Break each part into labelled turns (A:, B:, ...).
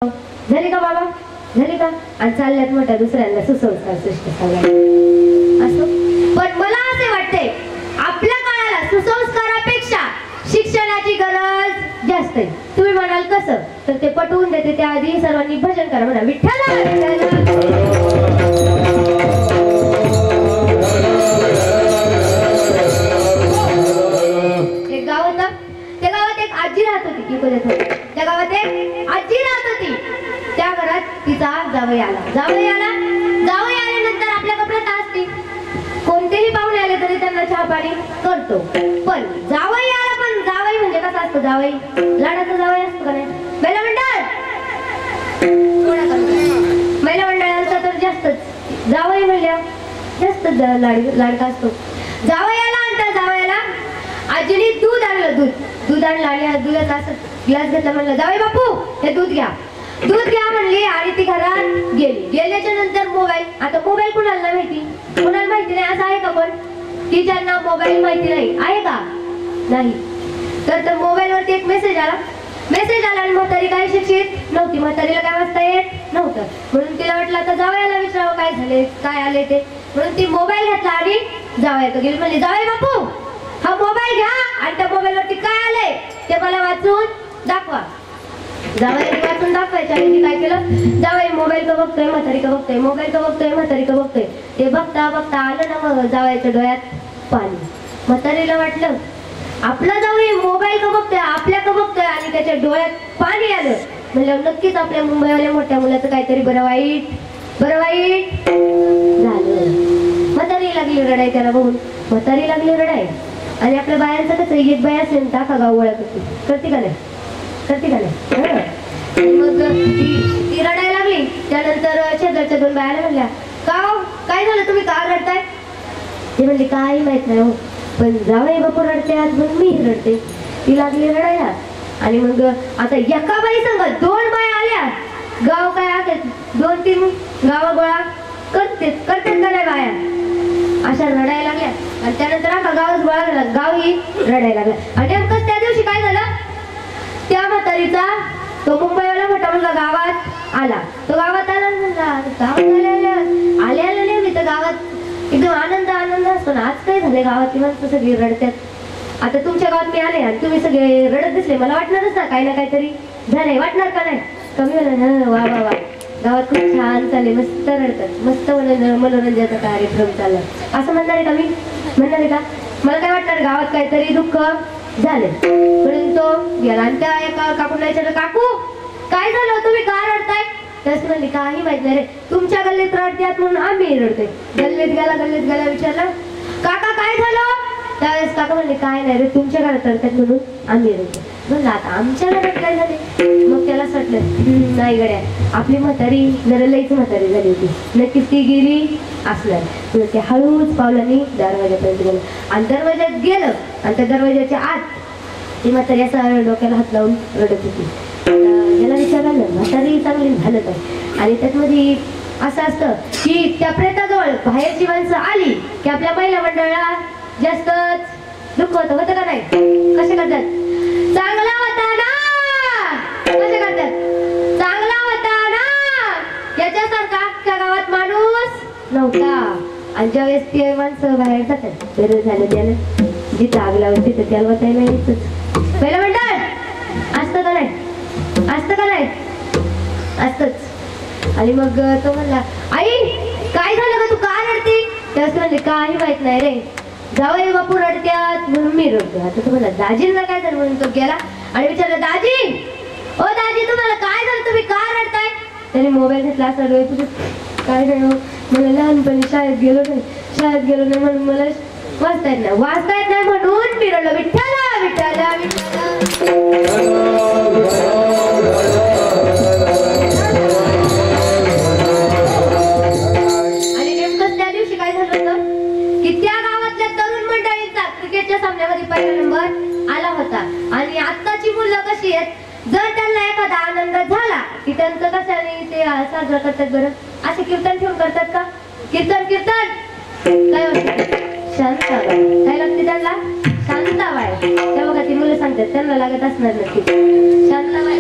A: झाली का बाबा, झाली का? आणि चालल्यात मोठ्या दुसऱ्यांना सुसंस्कार सृष्टी सांगायला असो. पण मला असे वाटते आपल्या काळाला सुसंस्कारापेक्षा शिक्षणाची गरज जास्त आहे. तुम्ही म्हणाल कसं, तर ते पटवून देते. त्याआधी सर्वांनी भजन करा म्हणा. विठ्ठल एक गाव होतं. त्या गावात एक आजी राहत होती. त्या गावात एक आजी राहत होती. त्या घरात तिचा जावई आला. जावई आल्यानंतर आपल्या कपड्यात असते. कोणतेही पाहुणे आले तरी त्यांना चहा पाणी करतो. पण जावई आला, पण जावई म्हणजे कसा असतो? जावई लाडाचा जावई असतो का नाही? महिला मंडळांचा तर जास्तच जावई म्हणल्या जास्त लाडका असतो. जावई आला आणि त्या जावयाला आजीने दूध आणलं. दूध आणलं आणि दुधाचा असं ग्लास घेतला. म्हणलं जावई बापू हे दूध घ्या म्हणली. आणि ती घरात गेल्याच्या नंतर मोबाईल. आता मोबाईल कुणाला माहिती? कुणाला माहिती नाही असं आहे का? पण की ज्यांना मोबाईल माहिती नाही आहे का? नाही. तर मोबाईल वरती एक मेसेज आला आणि म्हातारी काय शिक्षित नव्हती. म्हातारीला काय वाचता येत नव्हतं. म्हणून तिला वाटलं आता जावयाला विचारावं काय झाले, काय आले ते. म्हणून ती मोबाईल घेतला आणि जावयाकडे गेली. म्हणली जावई बापू हा मोबाईल घ्या आणि त्या मोबाईल वरती काय आले ते मला वाचून दाखवा. जावयाने वाचून दाखवायच्या आणि ती काय केलं, जावई मोबाईल का बघतोय, म्हातारी का बघतोय, मोबाईल का बघतोय, म्हातारी का बघतोय. ते बघता आलं ना मग जावयाच्या डोळ्यात पाणी. म्हातारीला वाटलं आपला जावई मोबाईल का बघतोय, आपल्या का बघतोय आणि त्याच्या डोळ्यात पाणी आलं. म्हणलं नक्कीच आपल्या मुंबईवाल्या मोठ्या मुलाचं काहीतरी बरं वाईट झालं. म्हातारी लागली रडाय त्याला बघून. म्हातारी लागली रडाय. आणि आपल्या बायांचं कसं, एक बाय असेल टाका गाव गोळा करते का नाही? मग ती रडायला लागली. त्यानंतर शेजारच्या दोन बायाला म्हणल्या काय झालं, तुम्ही का रडताय? ते म्हणले काही माहित नाही हो, पण जावई बापू रडते आज मग मी रडते. ती लागली रडायला. आणि मग आता एका बाई संग दोन बाया आल्या. गाव काय आहे 2-3 गाव गोळा करते का नाही बाया, अशा रडायला लागल्या. आणि त्यानंतर आता गावच गोळा झाला. गावही रडायला लागला. आणि नेमकं त्या दिवशी काय झालं, त्या म्हातारीचा तो मुंबईवाला मोठा मुलगा गावात आला. तो गावात आला आल्या नेहमी तर गावात एकदम आनंद असतो ना. आज काय झाले, गावातली माणसं सगळी रडतात. आता तुमच्या गावात मी आले आणि तुम्ही सगळे रडत दिसले, मला वाटणारच ना काही ना काहीतरी झालंय. वाटणार का नाही? कमी होणार. वा गावात खूप छान चालले, मस्त रडतात, मस्त मनोरंजनाचा कार्यक्रम चालला असं म्हणणार आहे का? मी म्हणणार आहे का? मला काय वाटणार, गावात काहीतरी दुःख झाले. म्हणून तो गेला आणि त्या एका काकूला विचारलं, काकू काय झालं, तुम्ही का रडताय? त्याच म्हणली काही माहित नाही रे, तुमच्या गल्लीत रडत्यात म्हणून आम्ही रडतोय. गल्लीत गेला विचारलं, काका काय झालं? त्यावेळेस काका म्हणले काय नाही रे, तुमच्या घरात रडतात म्हणून आम्ही रडतो. म्हणलं आता आमच्या घरात काय झाले? मग त्याला सटलं, नाही गड्या आपली म्हातारी जरा लईच म्हातारी झाली होती, नक्कीच ती गेली असणार. ते हळूच पावलांनी दरवाजापर्यंत गेलं. आणि दरवाजात गेलं आणि त्या दरवाजाच्या आत ती म्हातारी असं डोक्याला हात लावून रडत होती. याला विचारलं म्हातारी चांगली झालं काय? आणि त्यातमध्ये असं असतं की त्या प्रेताजवळ बाहेरची माणसं आली की आपल्या महिला मंडळाला जास्तच दुःख होतं का नाही? कसे करतात? चांगला होता ना. कसे करतात? चांगला होता ना. याच्यासारखा अख्ख्या गावात माणूस नव्हता. आणि ज्यावेळेस ते माणसं बाहेर जातात, बरं झालं त्यानं जिथं आग लावून तिथं त्याला वाचायला यायचंच. पहिलं म्हणतात असतं का नाही? असतच. आणि मग तो म्हणला, आई काय झालं का, तू का रडती? त्यावेळेस म्हणले काही माहित नाही रे, जावई बापू रडत्यात म्हणून मी रडतो. आता तो म्हणला दाजींना काय झालं? म्हणून तो गेला आणि विचारलं, दाजी तुम्हाला काय झालं, तुम्ही का रडताय? त्याने मोबाईल घेतला. असं काय झालं? मला लहानपणी शाळेत गेलो नाही म्हणून मला वाचता येत नाही म्हणून मी रडलो. विठ्ठल आणि नेमकं त्या दिवशी काय झालं होतं की त्या गावातल्या तरुण मंडळींचा क्रिकेटच्या सामन्यामध्ये पहिला नंबर आला होता. आणि आत्ताची मुलं कशी आहेत, जर त्यांना एखादा आनंद झाला की त्यांचं कशाने ते साजरा करतात बरं? असे कीर्तन ठेवून करतात का? कीर्तन काय होतं? शांताबाई. काय लागते त्यांना? शांताबाई. तेव्हा का ती मुलं सांगतात त्यांना लागत असणार नक्की शांताबाई.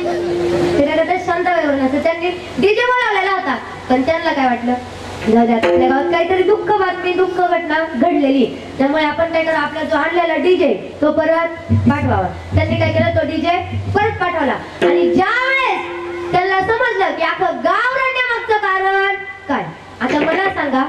A: तिने कसं शांत वगैरे नसतं. त्यांनी डीजे बोलावलेला होता, पण त्यांना काय वाटलं, जाऊ द्या आपल्या गावात काहीतरी दुःख बातमी, दुःख घटना घडलेली, त्यामुळे आपण काय करू, आपला जो आणलेला डीजे तो परत पाठवावा. त्यांनी काय केलं, तो डीजे परत पाठवला. आणि ज्यावेळेस त्यांना समजलं की अख्खं गाव रडण्यामागचं कारण काय. आता मला सांगा,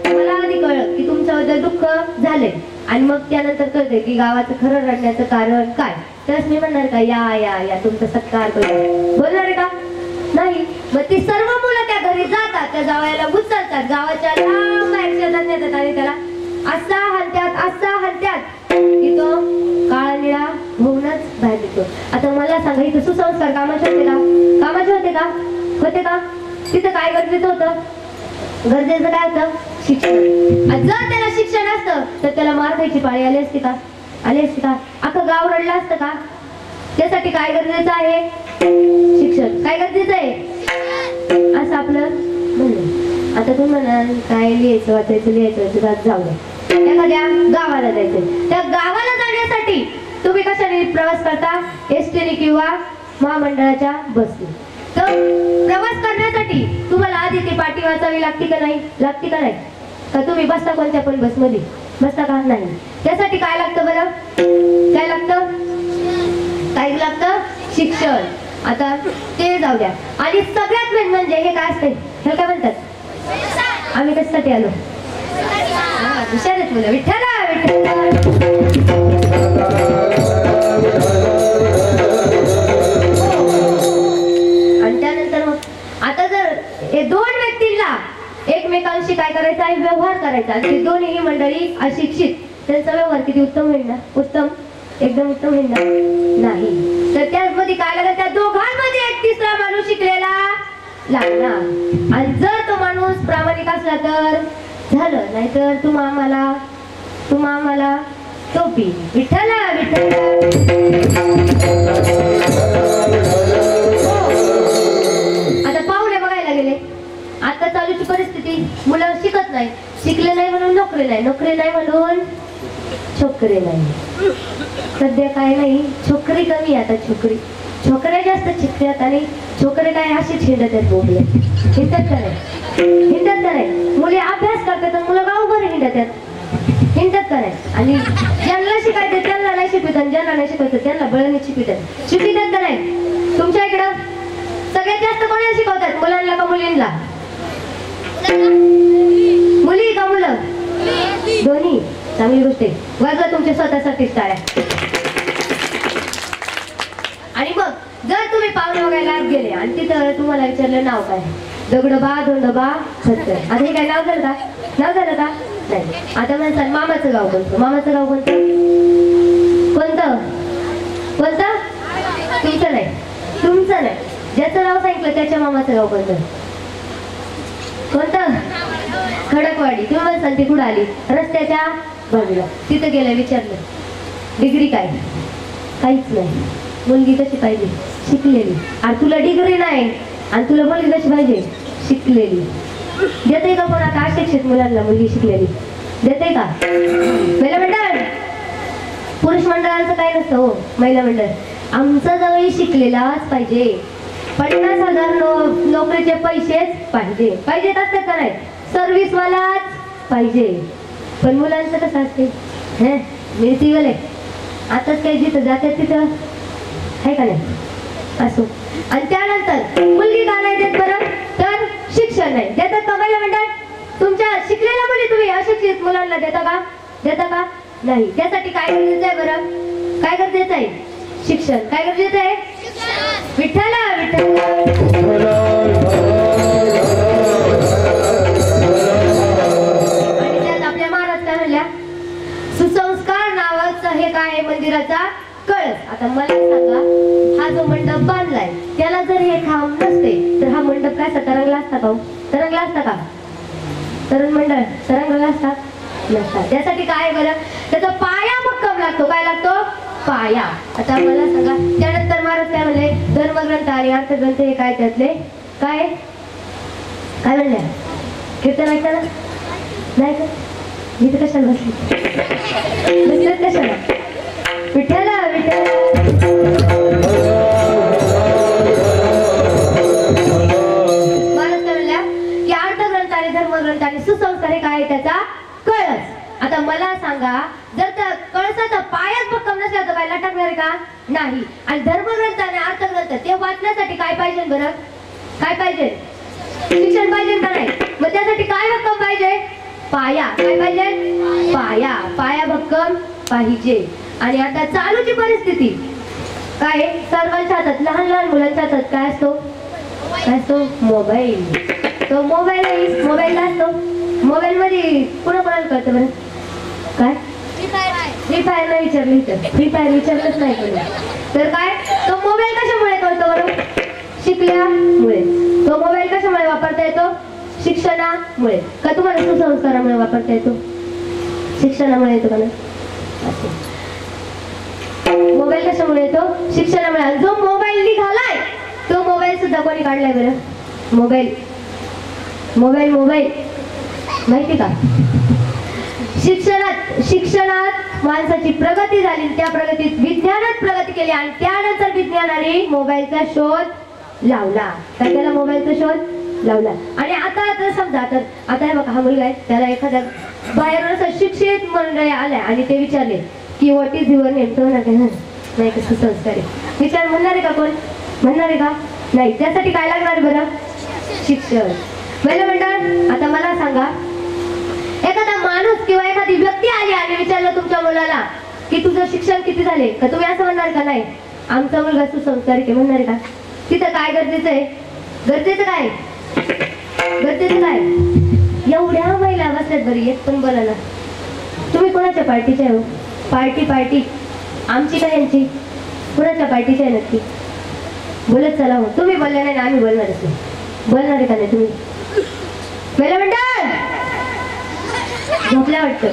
A: मला आधी कळलं की तुमच्याबद्दल दुःख झाले, आणि मग त्यानंतर कळते की गावाचं खरं रडण्याचं कारण काय, तरच मी म्हणणार का या या या तुमचा सत्कार करू, बोलणार आहे का नाही. मग ती सर्व मुलं त्या घरी जातात, त्या जावयाला उचलतात, गावाच्या लांब शेतात नेतात आणि त्याला असा हलत्यात की तो काळा निळा होऊनच बाहेर येतो. आता मला सांगा, इथं सुसंस्कार कामाचे होते का? कामाचे होते का? होते का? तिथं काय गरजेचं होतं? गरजेचं काय होतं? शिक्षण. जर त्याला शिक्षण असतं तर त्याला मार खायची पाळी आली असती का? आली असती का? अख्खं गाव रडलं असतं का? त्यासाठी काय गरजेचं आहे? शिक्षण. काय गरजेचं आहे? असं आपलं म्हणणं. आता तुम्ही म्हणाल काय लिहायचं वाचायचं जाऊ द्या, एखाद्या गावाला जायचं, त्या गावाला जाण्यासाठी तुम्ही कशाने प्रवास करता? एसटीने किंवा महामंडळाच्या बसने. तर प्रवास करण्यासाठी तुम्हाला आधी ती पाटी वाचावी लागते का नाही? लागते का नाही? का तुम्ही बसता कोणत्या पण बसमध्ये? बसता का? नाही. त्यासाठी काय लागतं बरं? काय लागतं? काय लागतं? शिक्षण. आता ते जाऊ द्या. आणि सगळ्यात मेन म्हणजे हे काय असते, हे काय म्हणतात? आम्ही कशासाठी आलो? हुशार आहेत मुलं. विठ्ठला आणि त्यानंतर मग आता जर हे दोन व्यक्तींना एकमेकांशी काय करायचं आहे? व्यवहार करायचा. आणि दोन्ही मंडळी अशिक्षित, त्यांचा व्यवहार किती उत्तम होईल ना? उत्तम, एकदम उत्तम होईल ना? नाही. तर त्यामध्ये काय लागलं? त्या दोघांमध्ये एक तिसरा माणूस शिकलेला लागणार. आणि जर तो माणूस प्रामाणिक असला तर झालं, नाहीतर तुम्हा आम्हाला टोपी. विठ्ठला आता पाहुणे बघायला गेले. आता चालूची परिस्थिती, मुलं शिकत नाही, शिकले नाही म्हणून नोकरी नाही, नोकरी नाही म्हणून छोकरे नाही. सध्या काय नाही, छोकरी कमी. आता छोकऱ्या जास्त शिकतात आणि छोकरे काय असेच हिंडत आहेत. बोबले हिंडत का नाही? मुली अभ्यास करतात आणि मुलं गावभर हिंडत नाही. आणि ज्यांना शिकायचं त्यांना नाही शिकवतात, ज्यांना नाही शिकवायचं त्यांना बळणी शिकवितात का नाही? तुमच्या इकडं सगळ्यात जास्त कोणाला शिकवतात? मुलांना का मुलींना? मुली का मुलं? दोन्ही. चांगली गोष्ट आहे. वाजवा तुमच्या स्वतःसाठीच टाळ्या. आणि मग जर तुम्ही पाहुणे बघायला गेले आणि तिथं तुम्हाला विचारलं नाव काय? दगडोबा धोंडोबा सत्तर. आता हे काय नाव झालं का? नाव झालं का? नाही. आता म्हणतात मामाचं गाव कोणतं? मामाचं गाव कोणतं? तुमचं नाही. ज्याचं नाव सांगितलं त्याच्या मामाचं गाव कोणतं? खडकवाडी. तुम्ही म्हणसाल ती कुठं आली? रस्त्याच्या बाजूला. तिथं गेलं, विचारलं डिग्री काय? काहीच नाही. मुलगी कशी पाहिजे? शिकलेली. आणि तुला डिग्री नाही आणि तुला मुलगी कशी पाहिजे? शिकलेली. देते का कोण आता अशिक्षित मुलांना मुलगी शिकलेली? देते का? महिला मंडळ, पुरुष मंडळांचं काय नसतं हो. महिला मंडळ आमचा जवळ शिकलेलाच पाहिजे. 50,000 नोकरीचे पैसेच पाहिजेत असतात का नाही? सर्व्हिस वालाच पाहिजे. पण मुलांचं कसं असते? मिळती गेले आताच काही जिथं जातात तिथं आहे का नाही? असो. आणि त्यानंतर मुलगी का नाही देत बरं? तर शिक्षण नाही. देतात का महिला मंडळ? तुमच्या शिकलेल्या मुली तुम्ही अशिक्षित मुलांना देता का? नाही. त्यासाठी काय गरजेचं आहे बरं? काय गरजेचं आहे? शिक्षण. काय गरजेचं आहे? विठ्ठला आणि त्यात आपल्या महाराज काय म्हणल्या? सुसंस्कार नावाचं हे काय आहे मंदिराचा कळस. आता मला सांगा, हा जो मंडप बांधलाय त्याला जर हे खांब नसते तर हा मंडप काय तरंगला असता का? तरंगला असता का? तरुण मंडळ तरंगला असता नसता. त्यासाठी काय बरं? त्याचा पाया भक्कम लागतो. काय लागतो? पाया. आता मला सांगा, त्यानंतर महाराज काय म्हणले? धर्मग्रंथ आणि अर्थग्रंथ हे काय त्यातले? काय म्हणले? कीर्तन ऐकताना नाही का? मी तर कशाला बसले कशाला? विठ्ठला सांगा, जर त्या कळसाचा पायच भक्कम नसला तर काय लटकणार आहे का? नाही. आणि धर्मग्रंथ आणि अर्थग्रंथ ते वाचण्यासाठी काय पाहिजे बरं? काय पाहिजे? शिक्षण पाहिजे का नाही? मग त्यासाठी काय भक्कम पाहिजे? पाया. काय पाहिजे? पाया. पाया भक्कम पाहिजे. आणि आता चालूची परिस्थिती काय? सर्वांच्या हातात, लहान लहान मुलांच्या हातात काय असतो? काय असतो? मोबाईल. तो मोबाईलला असतो. मोबाईल मध्ये कोणाकोणाला कळतं बरं? काय? फ्री फायर नाही विचारलं तर, फ्री फायर विचारलंच नाही कोणी. तर काय? तो मोबाईल कशामुळे कळतो बरं? शिकल्यामुळे. तो मोबाईल कशामुळे वापरता येतो? शिक्षणामुळे. का तुम्हाला सुसंस्कारामुळे वापरता येतो? शिक्षणामुळे येतो का नाही? मोबाईल कशामुळे येतो? शिक्षणामुळे. जो मोबाईल निघालाय तो मोबाईल सुद्धा कोणी काढलाय बरं? मोबाईल माहिती का? शिक्षणात माणसाची प्रगती झाली, त्या प्रगतीत विज्ञानात प्रगती केली आणि त्यानंतर विज्ञानाने मोबाईलचा शोध लावला. काय केला? मोबाईलचा शोध लावला. आणि आता समजा तर आता हे बघा, हा मुलगा आहे, त्याला एखाद्या बाहेरून शिक्षित मंडळी आल्या आणि ते विचारले की व्हॉट इज युअर नेम? तो नाही कसं संस्कारी विचार म्हणणार आहे का? कोण म्हणणार आहे का? नाही. त्यासाठी काय लागणार बरं? शिक्षण. पहिलं म्हणतात. आता मला सांगा, एखादा माणूस किंवा एखादी व्यक्ती आली आणि विचारलं तुमच्या मुलाला की तुझं शिक्षण किती झाले, का तुम्ही असं म्हणणार का? नाही, आमचा मुलगा सुसंस्कारी आहे म्हणणार का? तिथं काय गरजेचं आहे? गरजेचं काय? एवढ्या महिला बसल्यात बरी, एक पण बोला ना. तुम्ही कोणाच्या पार्टीच्या आहे? पार्टी आमची का यांची? कोणाच्या पार्टीच्या आहे नक्की? बोलत चला. हो, तुम्ही बोलले नाही ना, आम्ही बोलणारच नाही. बोलणार आहे का नाही तुम्ही? पहिलं म्हणतात झोपल्या वाटतं.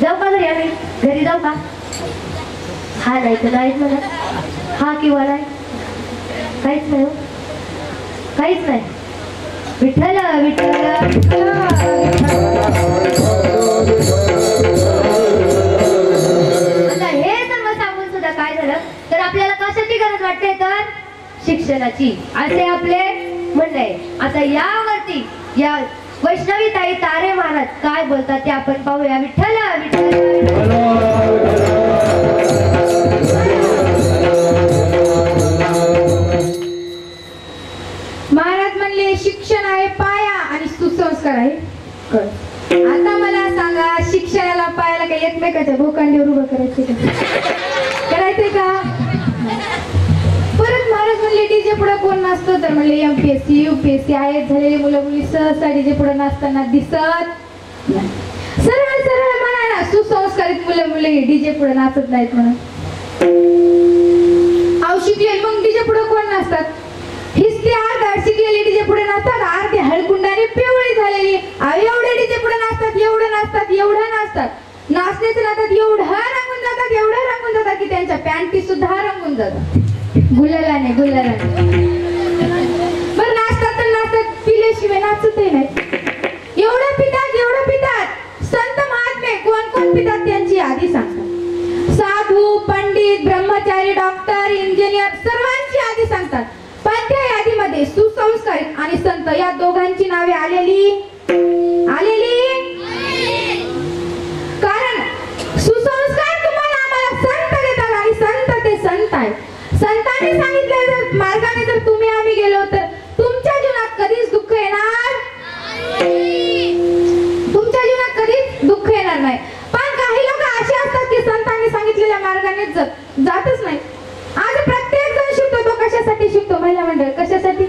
A: जाऊ का घरी? आम्ही घरी जाऊ का? हा नाही तर नाहीच म्हणा. हा किंवा नाही, काहीच नाही. काहीच नाही. विठ्ठल विठ्ठल. आता हे सर्व सांगून सुद्धा काय झालं तर आपल्याला कशाची गरज वाटते? तर शिक्षणाची, असे आपले म्हणणं आहे. आता यावरती या वैष्णवी ताई तारे महाराज काय बोलतात ते आपण पाहूया. विठ्ठल विठ्ठल.
B: महाराज म्हणले शिक्षण आहे पाया आणि सुसंस्कार आहे कळ. आता मला सांगा, शिक्षणाला पायाला काही एकमेकाच्या भोकांडीवर उभं करायचंय का? परत महाराज म्हणले डीजे पुढे कोण नाचतो? तर म्हणले MPSC UPSC IAS झालेले मुलं मुली सहसा डीजे पुढे नाचताना दिसत नाही. सरळ सरळ म्हणा ना, सुसंस्कारित मुलं मुली डीजे पुढे नाचत नाहीत म्हणून. आव शिकले मग डीजे पुढे कोण नाचतात? हिस्ती अर्धा शिकलेली डीजे पुढे नाचतात, अर्धे हळकुंडाने पिवळी झालेली एवढे डीजे पुढे नाचतात, एवढं नाचतात. नाचण्याच्या नातात एवढं रंगून जातात की त्यांच्या पॅन्टी सुद्धा रंगून जातात. गुलालाने बरं नाचतात पिल्याशिवाय नाचतही नाही. एवढं पितात. संत महात्मे कोण पितात त्यांची यादी सांगतात. साधू, पंडित, ब्रह्मचारी, डॉक्टर, इंजिनियर सर्वांची यादी सांगतात. पण त्या यादीमध्ये सुसंस्कारित आणि संत या दोघांची नावे आलेली. कारण सुसंस्कार तुम्हाला आम्हाला संत देतात आणि संत ते संत आहे. संतांनी सांगितलं जर मार्गाने जर तुम्ही आम्ही गेलो तर तुमच्या जीवनात कधीच दुःख येणार नाही. पण काही लोक असे असतात की संतांनी सांगितलेल्या मार्गाने जातच नाही. आज प्रत्येक जण शिकतो. तो कशासाठी शिकतो? महिला मंडळ कशासाठी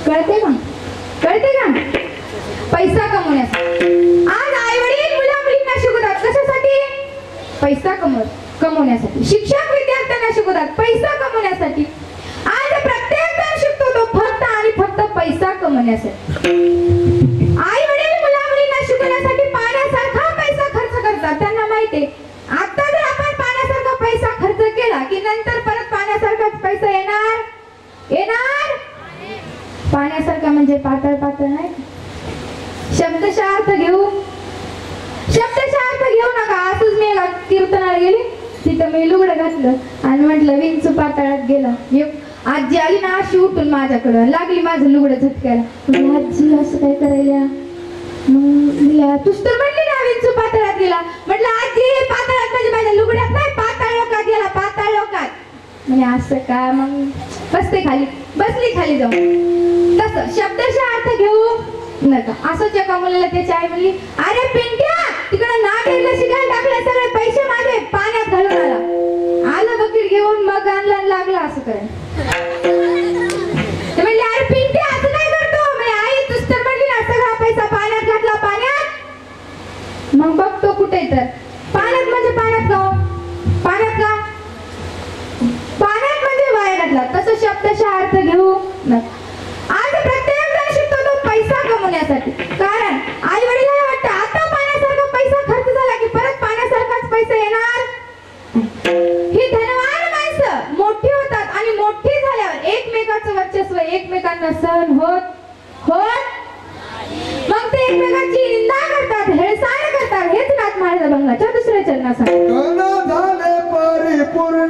B: कळते का? पैसा कमवण्यासाठी. आज आई वडील मुला मुलींना शिकवतात कशासाठी? पैसा कमवण्यासाठी. शिक्षक विद्यार्थ्यांना शिकवतात पैसा कमवण्यासाठी. आज प्रत्येक जण शिकतो तो फक्त आणि फक्त पैसा कमवण्यासाठी. आई वडील मुला मुलींना शिकवण्यासाठी पाण्यासारखा पैसा खर्च करतात. त्यांना माहिती आहे आता जर आपण पाण्यासारखा पैसा खर्च केला की नंतर परत पाण्यासारखाच पैसा येणार. पाण्यासारखा म्हणजे पातळ नाही. शब्दशः अर्थ घेऊ नका. असंच मी कीर्तनाला गेली, तिथं मी लुगडं घातलं आणि म्हटलं विंचू पातळात गेला. आजी आली ना अशी उठून माझ्याकडं लागली माझं लुगडं झटकायला. आजी असं काय करायला? तूच तर म्हणली ना विंचू पाताळात गेला. म्हटलं आजी पाताळात म्हणजे माझ्या लुगड्यात नाही, पाताळ लोकात गेला, पाताळ लोकात. म्हणजे असं का? मग बसते खाली, बसली खाली जाऊन. तसं शब्दशः अर्थ घेऊ नका. असंच एका मुलाला त्याची आई म्हणली, अरे पिंट्या तिकडे नागेला शिकायला टाकले, सगळे पैसे माझे पाण्यात घालून आला. आलं बकेट घेऊन, मग आणला लागला असं करायला. ते म्हणले, अरे पिंट्या असं काय करतो? म्हणजे आई तूच तर म्हणली ना सगळा पैसा पाण्यात घातला, पाण्यात. मग बघतो कुठे तर पाण्यात म्हणजे पाण्यात का? पाण्यात का? पाण्यात म्हणजे वाया घातला. तसं शब्दशः अर्थ घेऊ नका. आज प्रत्येक जण शिकतो तो पैसा कमवण्यासाठी. कारण आई वडिलांना वाटतं आता पाण्यासारखा पैसा खर्च झाला की परत पाण्यासारखाच पैसा येणार. ही धनवान माणसं मोठी होतात आणि मोठी झाल्यावर एकमेकाचं वर्चस्व एकमेकांना सहन होत मग ते एकमेकांची निंदा करतात, हेळसाळ करतात. हेच नाथ महाराज भंगाच्या दुसऱ्या चरणात
C: झाले परिपूर्ण.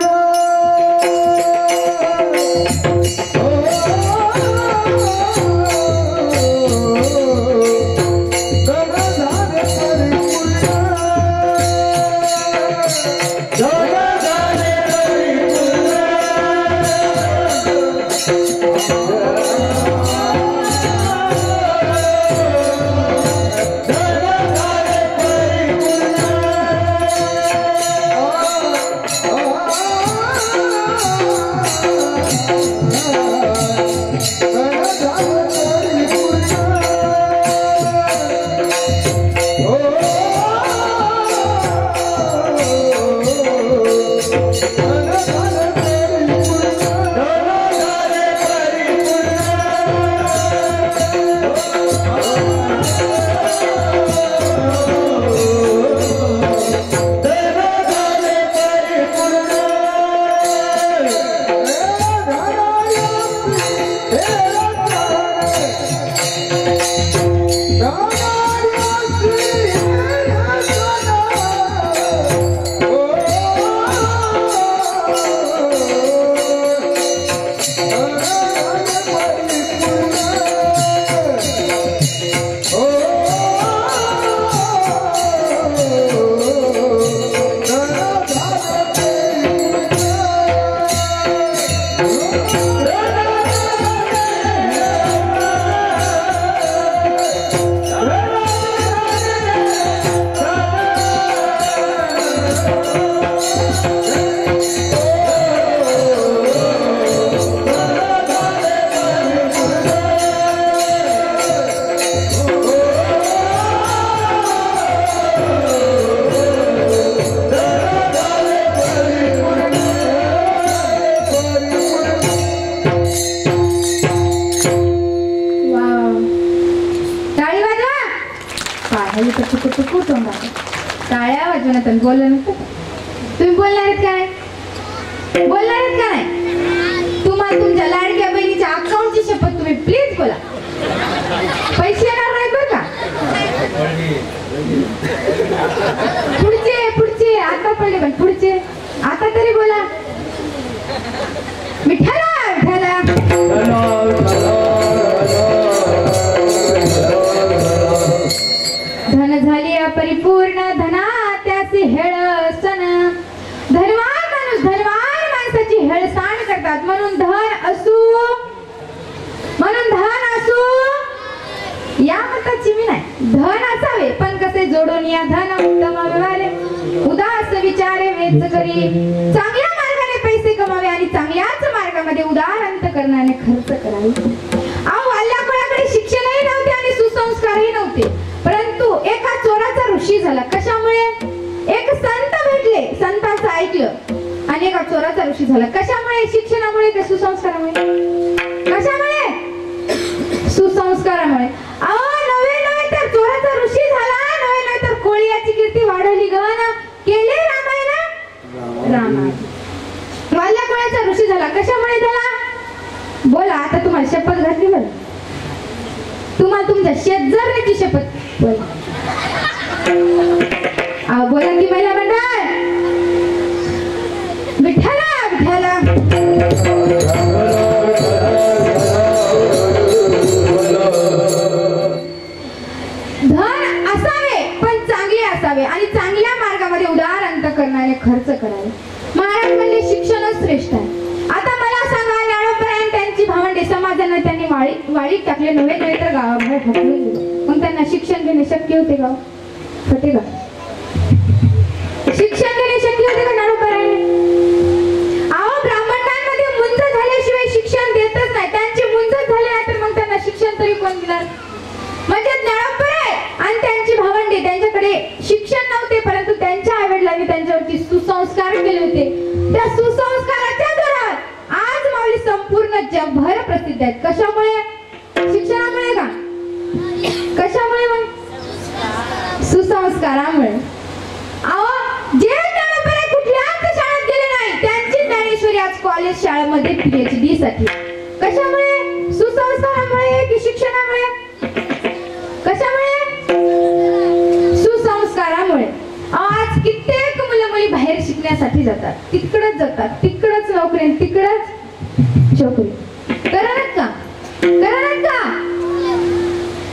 B: टाळ्या वाजवण्यात बोललं नव्हतं. तुम्ही बोलणार आहेत का नाही? बोलणार आहेत का नाही? तुम्हाला तुमच्या लाडक्या बहिणीच्या अकाउंटची शपथ तुम्ही प्लीज बोला. पैसे येणार नाहीत बरं का? पुढचे आता पडले पण पुढचे आता तरी बोला. विठ्ठला विठ्ठला धन झाली अपरिपूर्ण धना त्याचे हेळसण. धनवान माणूस धनवान माणसाची हेळसाण करतात. म्हणून धन असू या मताची मी नाही. धन असावे पण कसे जोडून या धन उत्तम व्यवहारे उदास विचारे वेच करी. चांगल्या मार्गाने पैसे कमावे आणि चांगल्याच मार्गामध्ये उदार अंतकरणाने खर्च करावे. अहो अल्लाकडे शिक्षणही नव्हते आणि सुसंस्कारही नव्हते. परंतु एका चोराचा ऋषी झाला. कशामुळे? एक संत भेटले, संतांचं ऐकलं आणि एका चोराचा ऋषी झाला. कशामुळे? शिक्षणामुळे का सुसंस्कारामुळे? कशामुळे? सुसंस्कारामुळे. अहो नवे तर चोराचा ऋषी झाला, नवे तर कोळीयाची कीर्ती वाढवली. गण केले रामायण. वाल्या कोळ्याचा ऋषी झाला. कशामुळे झाला? बोला आता. तुम्हाला शपथ घातली बरं. तुम्हाला तुमच्या शेतजरण्याची शपथ बोला. बोला की महिला मंडळ. विठ्ठला विठ्ठला धन माझ्यांना त्यांनी वाळीत टाकले, नव्हे तर गावाबाहेर ढकलून दिले. मग त्यांना शिक्षण घेणे शक्य होते का? होते का? शिक्षण घेणे शक्य होते का ज्ञानोबारायांनी? अहो, ब्राह्मणांमध्ये मुंज झाल्याशिवाय शिक्षण देतच नाही. त्यांची मुंजच झाली नाही तर मग त्यांना शिक्षण तरी कोण देणार? म्हणजे ज्ञानोबाराय आणि त्यांची भावंडे, त्यांच्याकडे शिक्षण नव्हते, परंतु त्यांच्या आईवडिलांनी त्यांच्यावरती सुसंस्कार केले होते. त्या सुसंस्काराच्या जोरावर आज माऊली संपूर्ण जगभर प्रसिद्ध आहेत. कशामुळे? शिक्षणामुळे का? कशामुळे? मग सुसंस्कारामुळे. अहो, जे ज्ञानोबाराय कुठल्याच शाळेत गेले नाही, त्यांची ज्ञानेश्वरी आज कॉलेज शाळेमध्ये PhD साठी. कशामुळे? सुसंस्कारामुळे की शिक्षणामुळे? कशामुळे? सुसंस्कारामुळे. आज कित्येक मुलं मुली बाहेर शिकण्यासाठी जातात, तिकडच जातात, तिकडच नोकरी, तिकडच छोकरी. करणार का? करणार का?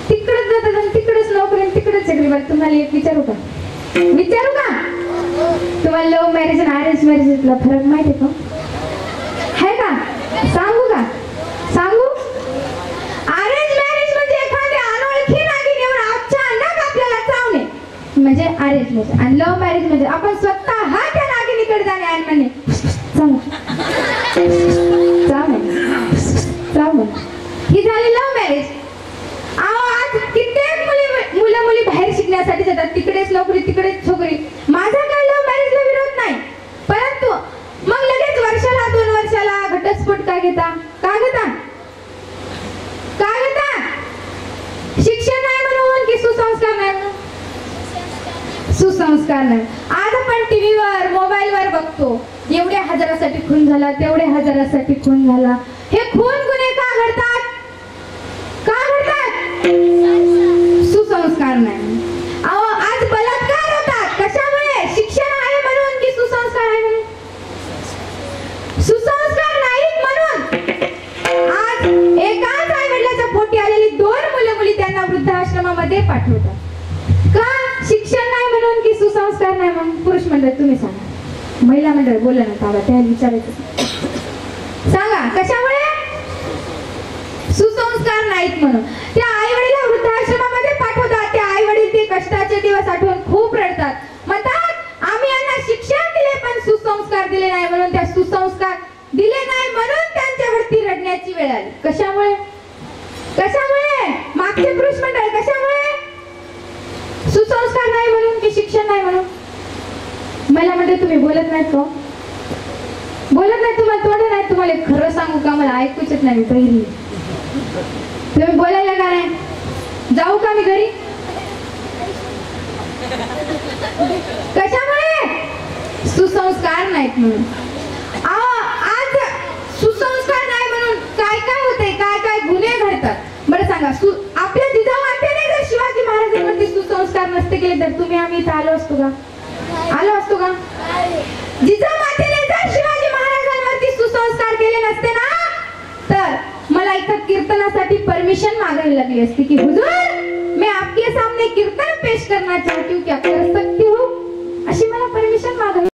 B: तिकडच जातात आणि तिकडच नोकरी, तिकडच चक्री. बरं, तुम्हाला एक विचारू का? विचारू का? तुम्हाला लव्ह मॅरेज आणि अरेंज मॅरेजला फरक माहिती का? आहे का? सांगू का? सांगू? अरेंज मॅरेज म्हणजे एखाद्या अनोळखी नागिनीवर अचानक आपल्याला चावणे म्हणजे अरेंज मॅरेज. आणि लव्ह मॅरेज म्हणजे आपण स्वतः त्या नागिनीकडे जाणे आणि म्हणणे ही झाली लव्ह मॅरेज. आज कित्येक मुलं मुली बाहेर शिकण्यासाठी जातात, तिकडेच नोकरी, तिकडेच छोकरी. माझा काय लव्ह मॅरेजला विरोध नाही, परंतु मग लगेच वर्षाला 2 वर्षाला घटस्फोट का घेता? का घेता? का घेता? शिक्षण नाही म्हणून की सुसंस्कार नाही म्हणून? सुसंस्कार नाही. आज आपण टीव्हीवर, मोबाईलवर बघतो, एवढ्या हजारासाठी खून झाला, तेवढ्या हजारासाठी खून झाला. हे खून गुन्हे का घडतात? का घडतात? सुसंस्कार नाही. अहो, आज बलात्कार होतात. कशामुळे? शिक्षण आहे म्हणून की सुसंस्कार आहे म्हणून? सुसंस्कार नाहीत म्हणून आज एकाच आईवडिलाच्या पोटी आलेली 2 मुलं मुली त्यांना वृद्धाश्रमामध्ये पाठवतात. का? शिक्षण नाही म्हणून की सुसंस्कार नाही म्हणून? पुरुष मंडळ तुम्ही सांगा, महिला मंडळ बोला ना, ताबा त्या विचारायचं. सांगा कशामुळे? सुसंस्कार नाहीत म्हणून. त्या आईवडिला वृद्धाश्रमामध्ये पाठवतात. त्या आईवडील ते कष्टाचे दिवस आठवून खूप रडतात, म्हणतात आम्ही यांना शिक्षण दिले पण सुसंस्कार दिले नाही, म्हणून त्या सुसंस्कार दिले नाही म्हणून त्यांच्यावरती रडण्याची वेळ आली. कशामुळे? कशामुळे? मागचे पुरुष मंडळ कशामुळे? सुसंस्कार नाही म्हणून की शिक्षण नाही म्हणून? मला म्हणते तुम्ही बोलत नाहीत का? बोलत नाही, तुम्हाला तोंड नाही. तुम्हाला खरं सांगू का, मला ऐकूच येत नाही. पहिली तुम्ही बोलायला का नाही? जाऊ का मी घरी? कशामुळे? सुसंस्कार नाहीत म्हणून. आज सुसंस्कार नाही म्हणून काय काय होते, काय काय गुन्हे घडतात. बरं सांगा, आपल्या जिजामातेने जर शिवाजी महाराजांवरती सुसंस्कार नसते केले तर तुम्ही आम्ही इथं आलो असतो का? आलो असतो का? जिजामातेने जर शिवाजी महाराजांवरती सुसंस्कार केले नसते ना, तर मला इथं कीर्तनासाठी परमिशन मागावी लागली असती की हुजूर मैं आपके सामने कीर्तन पेश करना चाहती हूँ, क्या कर सकती हूँ? अशी मला परमिशन मागावी